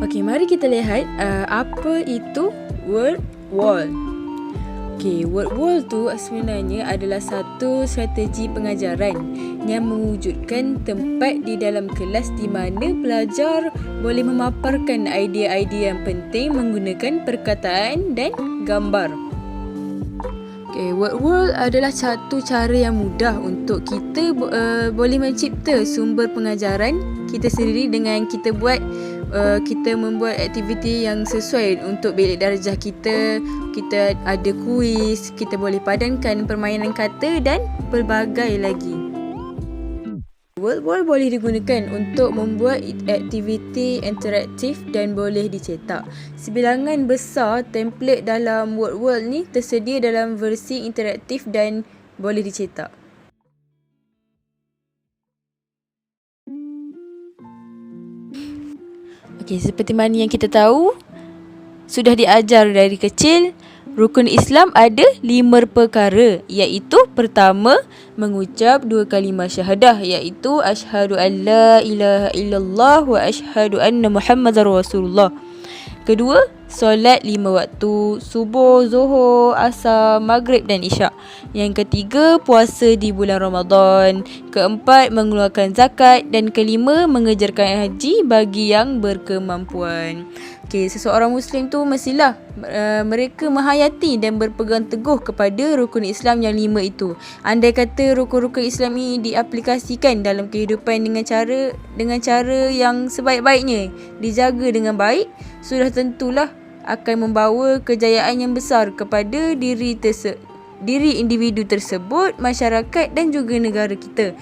Okey, mari kita lihat apa itu word wall. Okey, word wall tu sebenarnya adalah satu strategi pengajaran yang mewujudkan tempat di dalam kelas di mana pelajar boleh memaparkan idea-idea yang penting menggunakan perkataan dan gambar. Okay, word wall adalah satu cara yang mudah untuk kita boleh mencipta sumber pengajaran kita sendiri dengan kita membuat aktiviti yang sesuai untuk bilik darjah kita. Kita ada kuis, kita boleh padankan permainan kata dan pelbagai lagi. Word wall boleh digunakan untuk membuat aktiviti interaktif dan boleh dicetak. Sebilangan besar template dalam word wall ni tersedia dalam versi interaktif dan boleh dicetak. Okey, seperti mana yang kita tahu, sudah diajar dari kecil, rukun Islam ada 5 perkara, iaitu pertama, mengucap 2 kalimah syahadah, iaitu asyhadu an la ilaha illallah wa asyhadu anna Muhammadar Rasulullah. Kedua, solat 5 waktu, subuh, zuhur, asar, maghrib dan isyak. Yang ketiga, puasa di bulan Ramadan. Keempat, mengeluarkan zakat. Dan kelima, mengejarkan haji bagi yang berkemampuan. Okay, seseorang Muslim tu mestilah mereka menghayati dan berpegang teguh kepada rukun Islam yang 5 itu. Andai kata rukun-rukun Islam ini diaplikasikan dalam kehidupan dengan cara yang sebaik-baiknya, dijaga dengan baik, sudah tentulah akan membawa kejayaan yang besar kepada diri individu tersebut, masyarakat dan juga negara kita.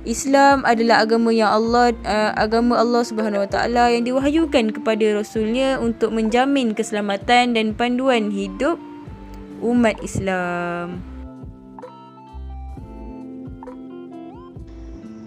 Islam adalah agama Allah Subhanahu Wa Taala yang diwahyukan kepada Rasulnya untuk menjamin keselamatan dan panduan hidup umat Islam.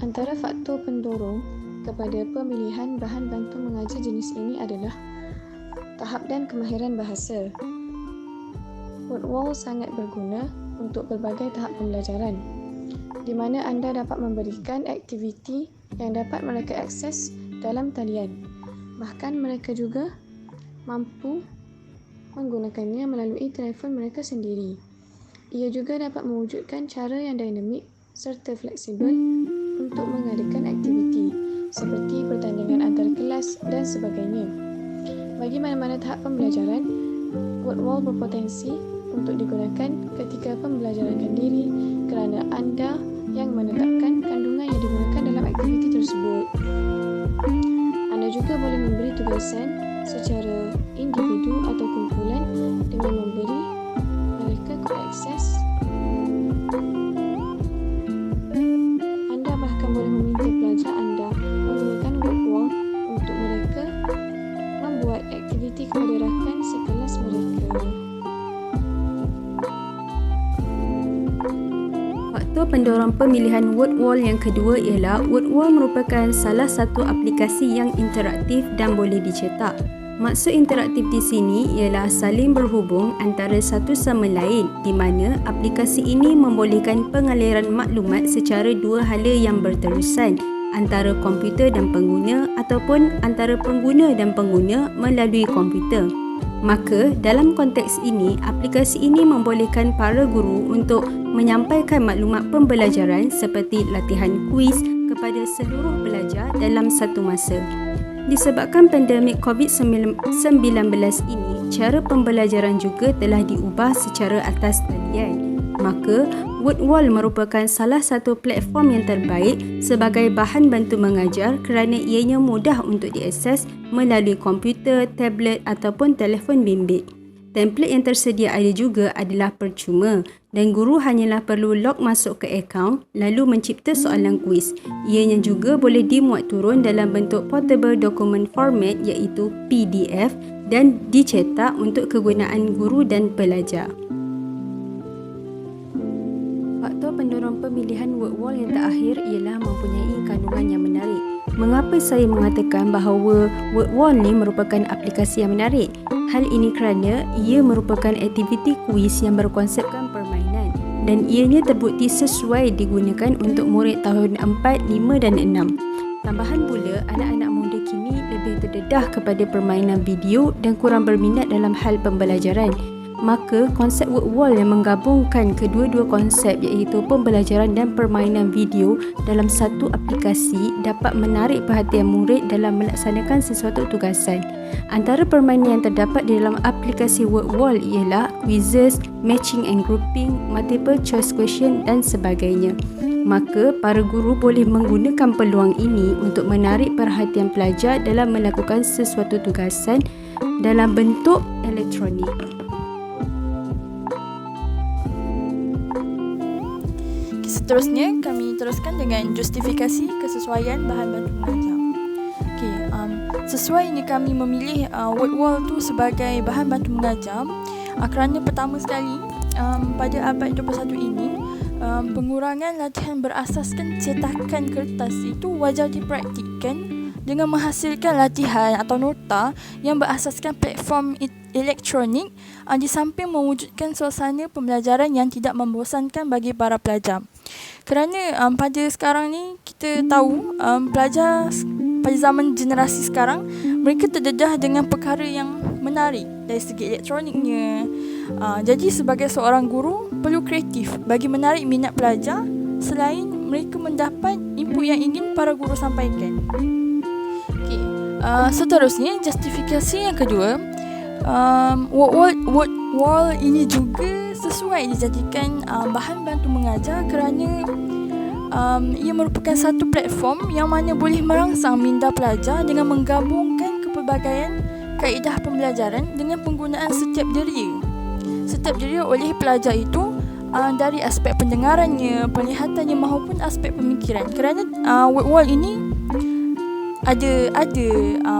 Antara faktor pendorong kepada pemilihan bahan bantu mengajar jenis ini adalah tahap dan kemahiran bahasa. Word wall sangat berguna untuk berbagai tahap pembelajaran, di mana anda dapat memberikan aktiviti yang dapat mereka akses dalam talian. Bahkan mereka juga mampu menggunakannya melalui telefon mereka sendiri. Ia juga dapat mewujudkan cara yang dinamik serta fleksibel untuk mengadakan aktiviti seperti pertandingan antar kelas dan sebagainya. Bagi mana-mana tahap pembelajaran, word wall berpotensi untuk digunakan ketika pembelajaran mandiri kerana anda yang menetapkan kandungan yang digunakan dalam aktiviti tersebut. Anda juga boleh memberi tugasan secara individu atau kumpulan dengan memberi mereka kod akses. Anda bahkan boleh meminta pelajar anda menggunakan word wall untuk mereka membuat aktiviti kepada rakan sekelas mereka. Faktor pendorong pemilihan word wall yang kedua ialah word wall merupakan salah satu aplikasi yang interaktif dan boleh dicetak. Maksud interaktif di sini ialah saling berhubung antara satu sama lain, di mana aplikasi ini membolehkan pengaliran maklumat secara dua hala yang berterusan antara komputer dan pengguna ataupun antara pengguna dan pengguna melalui komputer. Maka dalam konteks ini, aplikasi ini membolehkan para guru untuk menyampaikan maklumat pembelajaran seperti latihan kuis kepada seluruh pelajar dalam satu masa. Disebabkan pandemik COVID-19 ini, cara pembelajaran juga telah diubah secara atas talian. Maka, word wall merupakan salah satu platform yang terbaik sebagai bahan bantu mengajar kerana ianya mudah untuk diakses melalui komputer, tablet ataupun telefon bimbit. Template yang tersedia ada juga adalah percuma dan guru hanyalah perlu log masuk ke akaun lalu mencipta soalan kuis. Ianya juga boleh dimuat turun dalam bentuk portable document format iaitu PDF dan dicetak untuk kegunaan guru dan pelajar. Faktor pendorong pemilihan word wall yang terakhir ialah mempunyai kandungan yang menarik. Mengapa saya mengatakan bahawa word wall ni merupakan aplikasi yang menarik? Hal ini kerana ia merupakan aktiviti kuis yang berkonsepkan permainan dan ianya terbukti sesuai digunakan untuk murid tahun 4, 5 dan 6. Tambahan pula, anak-anak muda kini lebih terdedah kepada permainan video dan kurang berminat dalam hal pembelajaran. Maka konsep word wall yang menggabungkan kedua-dua konsep iaitu pembelajaran dan permainan video dalam satu aplikasi dapat menarik perhatian murid dalam melaksanakan sesuatu tugasan. Antara permainan yang terdapat di dalam aplikasi word wall ialah quizzes, matching and grouping, multiple choice question dan sebagainya. Maka para guru boleh menggunakan peluang ini untuk menarik perhatian pelajar dalam melakukan sesuatu tugasan dalam bentuk elektronik. Seterusnya, kami teruskan dengan justifikasi kesesuaian bahan bantu mengajar. Sesuai ini kami memilih word wall tu sebagai bahan bantu mengajar kerana pertama sekali pada abad 21 ini pengurangan latihan berasaskan cetakan kertas itu wajar dipraktikkan dengan menghasilkan latihan atau nota yang berasaskan platform elektronik di samping mewujudkan suasana pembelajaran yang tidak membosankan bagi para pelajar. Kerana pada sekarang ni kita tahu pelajar pada zaman generasi sekarang mereka terdedah dengan perkara yang menarik dari segi elektroniknya. Jadi sebagai seorang guru perlu kreatif bagi menarik minat pelajar selain mereka mendapat input yang ingin para guru sampaikan. Seterusnya, justifikasi yang kedua, word wall ini juga sesuai dijadikan bahan bantu mengajar kerana ia merupakan satu platform yang mana boleh merangsang minda pelajar dengan menggabungkan kepelbagaian kaedah pembelajaran dengan penggunaan setiap deria. Setiap deria oleh pelajar itu dari aspek pendengarannya, penglihatannya maupun aspek pemikiran. Kerana word wall ini ada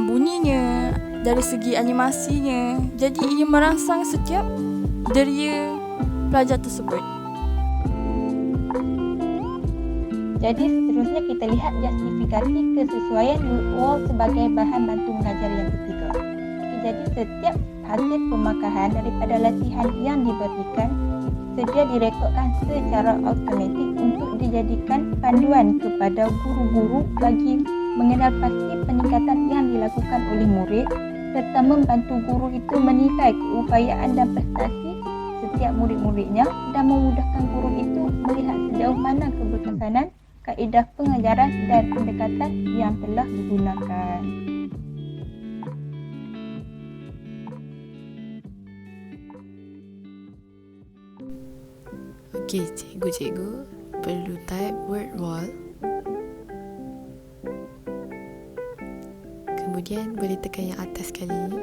bunyinya, dari segi animasinya. Jadi ia merangsang setiap deria pelajar tersebut. Jadi seterusnya kita lihat justifikasi kesesuaian word wall sebagai bahan bantu mengajar yang ketiga. Jadi setiap hasil pemakahan daripada latihan yang diberikan sedia direkodkan secara automatik untuk dijadikan panduan kepada guru-guru bagi mengenal pasti peningkatan yang dilakukan oleh murid serta membantu guru itu menilai keupayaan dan prestasi setiap murid-muridnya dan memudahkan guru itu melihat sejauh mana keberkesanan kaedah pengajaran dan pendekatan yang telah digunakan. Okey, cikgu perlu type word wall. Kemudian boleh tekan yang atas sekali ni.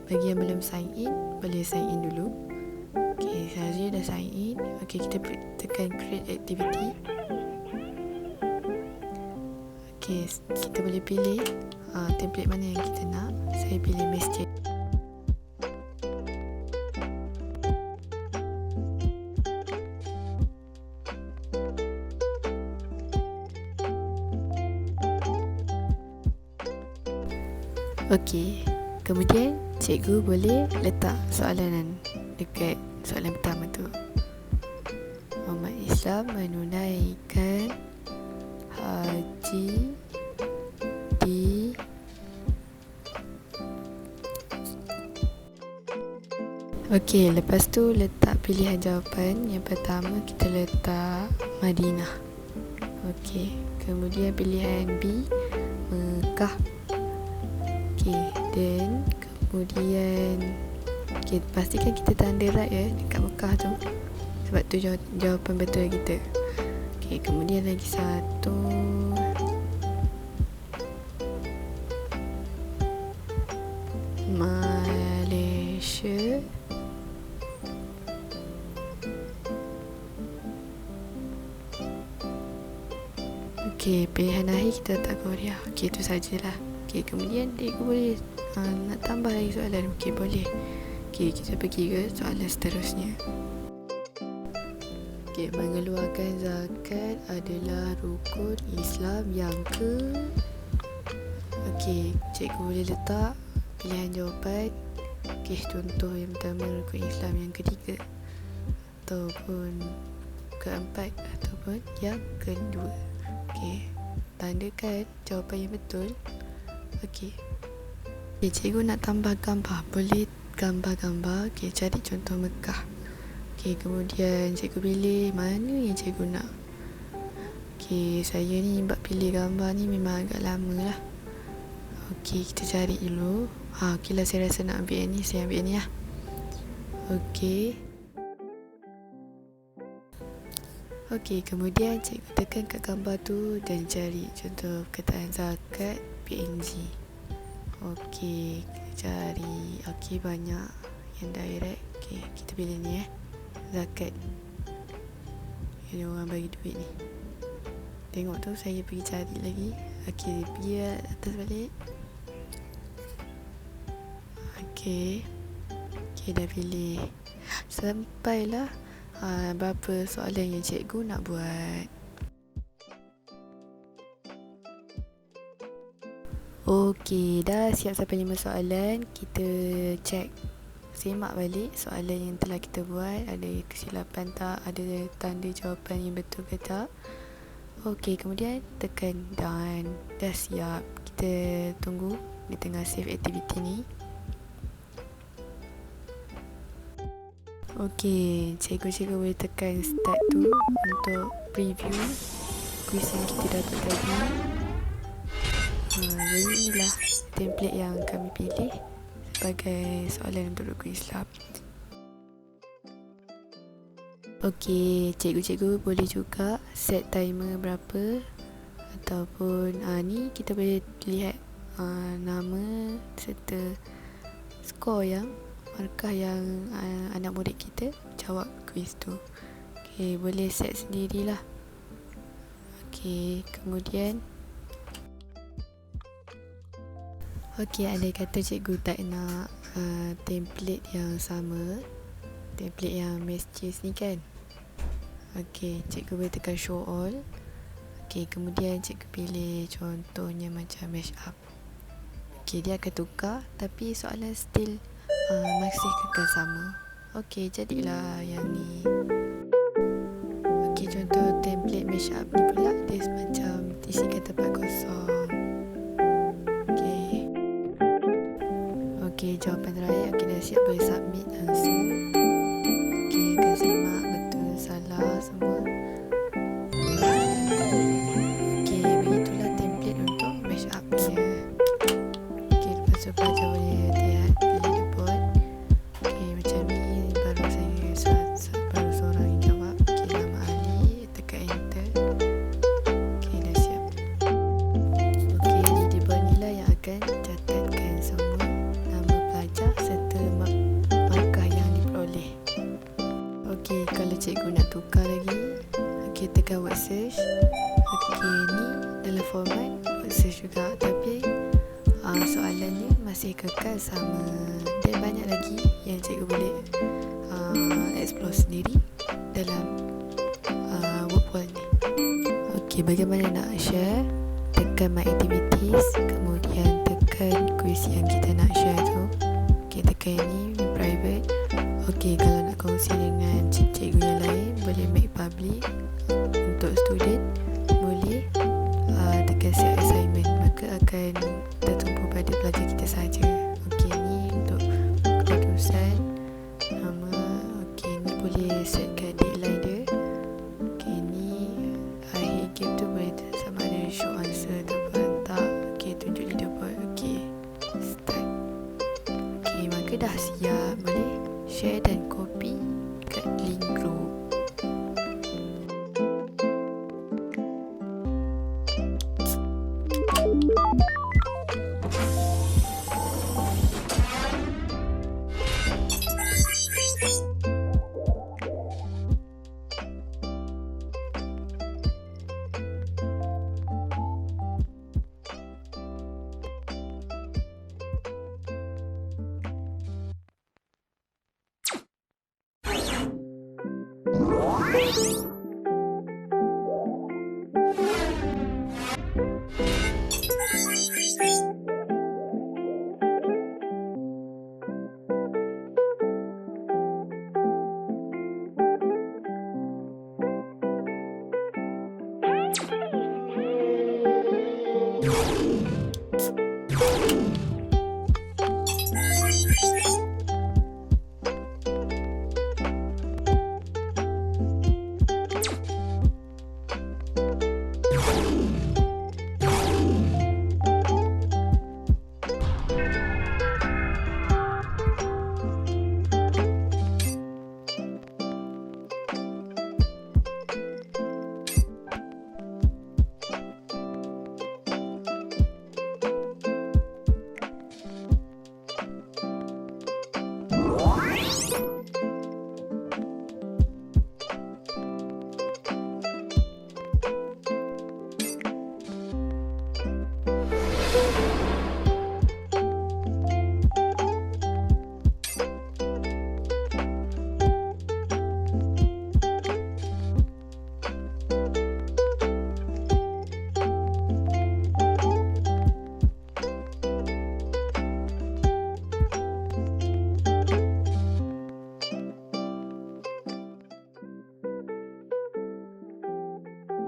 Bagi yang belum sign in, boleh sign in dulu. Okey, saya dah sign in. Okey, kita tekan create activity. Okey, kita boleh pilih template mana yang kita nak. Saya pilih masjid. Okey, kemudian cikgu boleh letak soalan dekat soalan pertama tu. Umat Islam menunaikan haji di Okey, lepas tu letak pilihan jawapan. Yang pertama kita letak Madinah. Okey, kemudian pilihan B Mekah. Dan kemudian pastikan kita tanda right dekat Mekah tu, sebab tu jawapan betul kita. Kemudian lagi satu, Malaysia. Pilihan akhir kita letak Korea. Itu sajalah. Kemudian cikgu boleh nak tambah lagi soalan. Boleh. Kita pergi ke soalan seterusnya. Mengeluarkan zakat adalah rukun Islam yang cikgu boleh letak pilihan jawapan. Contoh yang pertama rukun Islam yang ketiga, ataupun keempat, ataupun yang kedua. Okey, tandakan jawapan yang betul. Okey. Cikgu nak tambah gambar. Boleh gambar-gambar. Okey, cari contoh Mekah. Okey, kemudian cikgu pilih mana yang cikgu nak. Okey, saya ni buat pilih gambar ni memang agak lama lah. Okey, kita cari dulu. Okey lah, saya rasa nak ambil yang ni. Saya ambil yang ni lah. Okey. Okey, kemudian cikgu tekan kat gambar tu dan cari contoh perkataan zakat PNG. Okey, kita cari. Okey, banyak yang direct. Okey, kita pilih ni zakat. Ini orang bagi duit ni. Tengok tu, saya pergi cari lagi. Okey, pergi atas balik. Okey. Okey, dah pilih. Sampailah berapa soalan yang cikgu nak buat. Okey, dah siap sampai 5 soalan. Kita cek, semak balik soalan yang telah kita buat. Ada kesilapan tak, ada tanda jawapan yang betul ke tak. Okey, kemudian tekan done. Dah siap. Kita tunggu di tengah save activity ni. Okey, cikgu boleh tekan start tu untuk preview kuis yang kita dapat tadi. Jadi inilah template yang kami pilih sebagai soalan untuk rukun Islam. Okey, cikgu boleh juga set timer berapa, ataupun ni kita boleh lihat nama serta skor yang markah yang anak murid kita jawab kuis tu. Okey, boleh set sendirilah. Okey, kemudian andai kata cikgu tak nak template yang sama, template yang Miss Cheese ni kan. Okey, cikgu boleh tekan show all. Okey, kemudian cikgu pilih contohnya macam mash up. Okey, dia akan tukar tapi soalan still masih kekal sama. Okey, jadilah yang ni. Okey, contoh template mash up ni pula dia semacam isikan tempat kosong. Okey, jawapan terakhir. Okey, dah siap, boleh submit answer. Okey, akan semak betul salah semua. Okey, begitulah template untuk mash up ni. Okey, lepas tu pelajar boleh lihat pilih the board. Okey, macam ni baru baru seorang yang jawab. Okey, nama Ali, tekan enter. Okey, dah siap. Okey, di board ni lah yang akan catatkan semua nama pelajar serta markah yang diperoleh. Okey, kalau cikgu nak tukar lagi, okey, tekan word search. Okey, ni dalam format word search juga, tapi soalan ni masih kekal sama. Dan banyak lagi yang cikgu boleh explore sendiri dalam work wall ni. Okey, bagaimana nak share? Tekan my activities, kemudian tekan kuis yang kita nak share tu. Okey, tekan ni private. Okey, kalau nak kongsi dengan cikgu yang lain, boleh make public. Untuk student, boleh tekan set assignment, maka akan tertumpu pada pelajar kita saja. Okey, ni untuk keputusan nama. Okey, ni boleh setkan deadline dia. Okey, ni akhir game tu boleh sama ada show answer ataupun tak. Okey, tunjuk leaderboard. Okey, start. Okey, maka dah siap. Boleh share dan copy kat link group.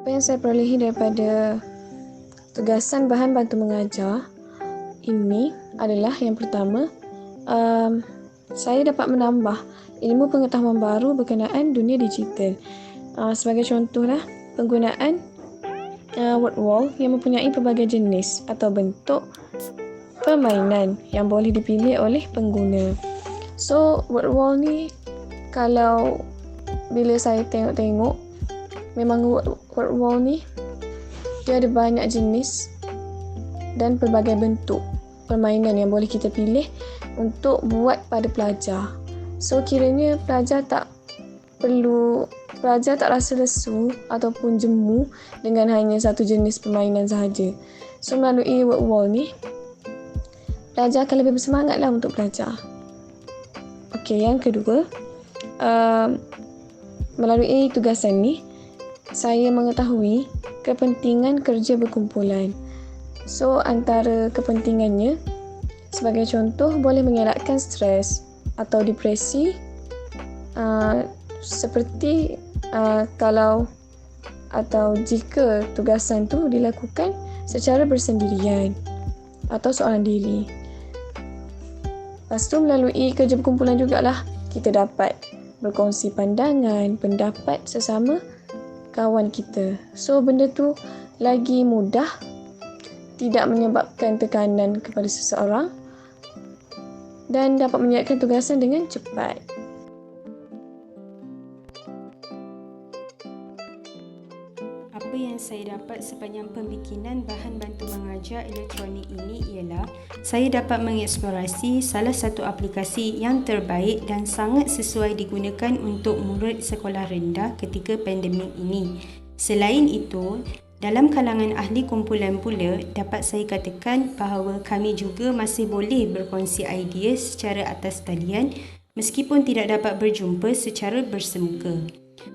Apa yang saya perolehi daripada tugasan bahan bantu mengajar ini adalah yang pertama, saya dapat menambah ilmu pengetahuan baru berkenaan dunia digital. Sebagai contohlah, penggunaan word wall yang mempunyai pelbagai jenis atau bentuk permainan yang boleh dipilih oleh pengguna. So, word wall ni kalau bila saya tengok-tengok, memang word wall ni dia ada banyak jenis dan pelbagai bentuk permainan yang boleh kita pilih untuk buat pada pelajar. So kiranya pelajar tak rasa lesu ataupun jemu dengan hanya satu jenis permainan sahaja. So melalui word wall ni, pelajar akan lebih bersemangatlah untuk belajar. Okey, yang kedua, melalui tugasan ni, saya mengetahui kepentingan kerja berkumpulan. So, antara kepentingannya, sebagai contoh, boleh mengelakkan stres atau depresi, seperti kalau atau jika tugasan tu dilakukan secara bersendirian atau seorang diri. Lepas tu, melalui kerja berkumpulan jugalah kita dapat berkongsi pandangan, pendapat sesama kawan kita. So, benda tu lagi mudah, tidak menyebabkan tekanan kepada seseorang dan dapat menyelesaikan tugasan dengan cepat. Apa yang saya dapat sepanjang pembikinan bahan bantu mengajar elektronik ini ialah saya dapat mengeksplorasi salah satu aplikasi yang terbaik dan sangat sesuai digunakan untuk murid sekolah rendah ketika pandemik ini. Selain itu, dalam kalangan ahli kumpulan pula dapat saya katakan bahawa kami juga masih boleh berkongsi idea secara atas talian meskipun tidak dapat berjumpa secara bersemuka.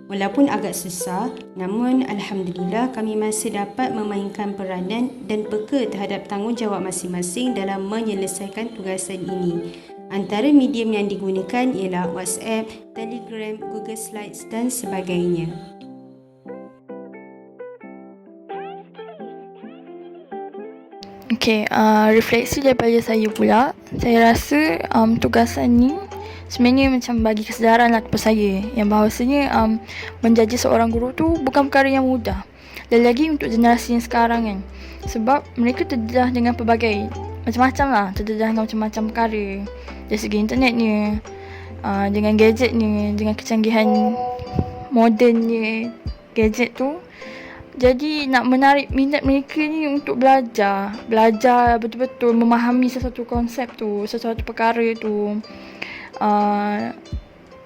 Walaupun agak susah, namun Alhamdulillah kami masih dapat memainkan peranan dan peka terhadap tanggungjawab masing-masing dalam menyelesaikan tugasan ini. Antara medium yang digunakan ialah WhatsApp, Telegram, Google Slides dan sebagainya. Okey, refleksi daripada saya pula, saya rasa tugasan ni sebenarnya macam bagi kesedaran lah kepada saya yang bahawasanya menjadi seorang guru tu bukan perkara yang mudah. Dan lagi untuk generasi yang sekarang kan. Sebab mereka terdedah dengan pelbagai macam-macam lah, terdedah dengan macam-macam perkara. Dari segi internetnya, dengan gadgetnya, dengan kecanggihan modernnya gadget tu. Jadi nak menarik minat mereka ni untuk belajar betul-betul memahami sesuatu konsep tu, sesuatu perkara tu,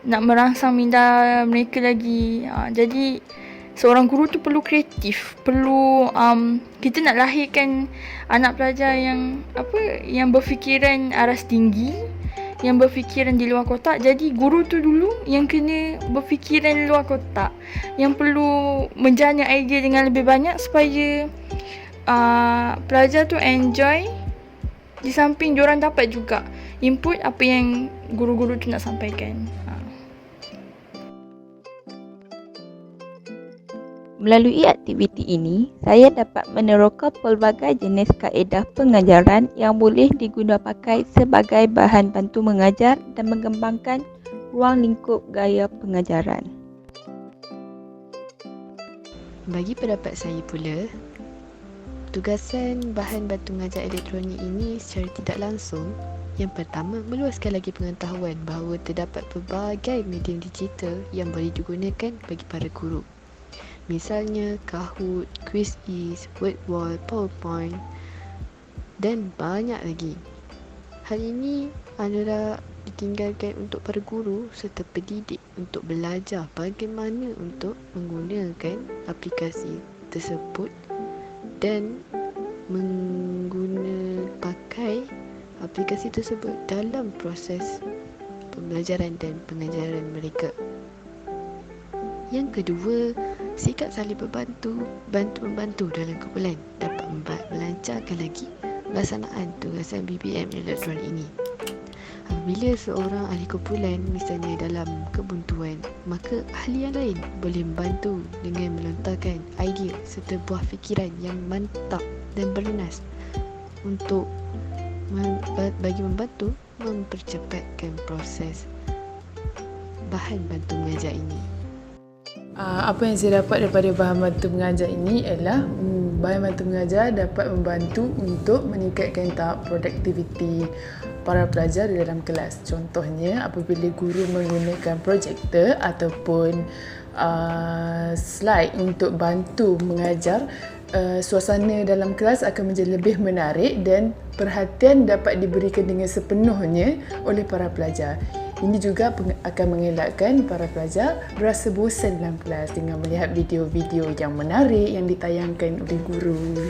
nak merangsang minda mereka lagi. Jadi seorang guru tu perlu kreatif, perlu kita nak lahirkan anak pelajar yang yang berfikiran aras tinggi, yang berfikiran di luar kotak. Jadi guru tu dulu yang kena berfikiran di luar kotak, yang perlu menjana idea dengan lebih banyak supaya pelajar tu enjoy, di samping diorang dapat juga input apa yang guru-guru tu nak sampaikan. Melalui aktiviti ini, saya dapat meneroka pelbagai jenis kaedah pengajaran yang boleh diguna pakai sebagai bahan bantu mengajar dan mengembangkan ruang lingkup gaya pengajaran. Bagi pendapat saya pula, tugasan bahan bantu mengajar elektronik ini secara tidak langsung, yang pertama, meluaskan lagi pengetahuan bahawa terdapat pelbagai medium digital yang boleh digunakan bagi para guru. Misalnya Kahoot, Quizizz, Wordwall, PowerPoint dan banyak lagi. Hal ini adalah ditinggalkan untuk para guru serta pendidik untuk belajar bagaimana untuk menggunakan aplikasi tersebut dan pakai aplikasi tersebut dalam proses pembelajaran dan pengajaran mereka. Yang kedua, sikap saling bantu-membantu dalam kumpulan dapat melancarkan lagi pelaksanaan tugasan BBM elektronik ini. Apabila seorang ahli kumpulan misalnya dalam kebuntuan, maka ahli yang lain boleh membantu dengan melontarkan idea serta buah fikiran yang mantap dan bernas untuk bagi membantu mempercepatkan proses bahan bantu mengajar ini. Apa yang saya dapat daripada bahan bantu mengajar ini ialah bahan bantu mengajar dapat membantu untuk meningkatkan tahap produktiviti para pelajar di dalam kelas. Contohnya, apabila guru menggunakan projektor ataupun slide untuk bantu mengajar, suasana dalam kelas akan menjadi lebih menarik dan perhatian dapat diberikan dengan sepenuhnya oleh para pelajar. Ini juga akan mengelakkan para pelajar berasa bosan dalam kelas dengan melihat video-video yang menarik yang ditayangkan oleh guru.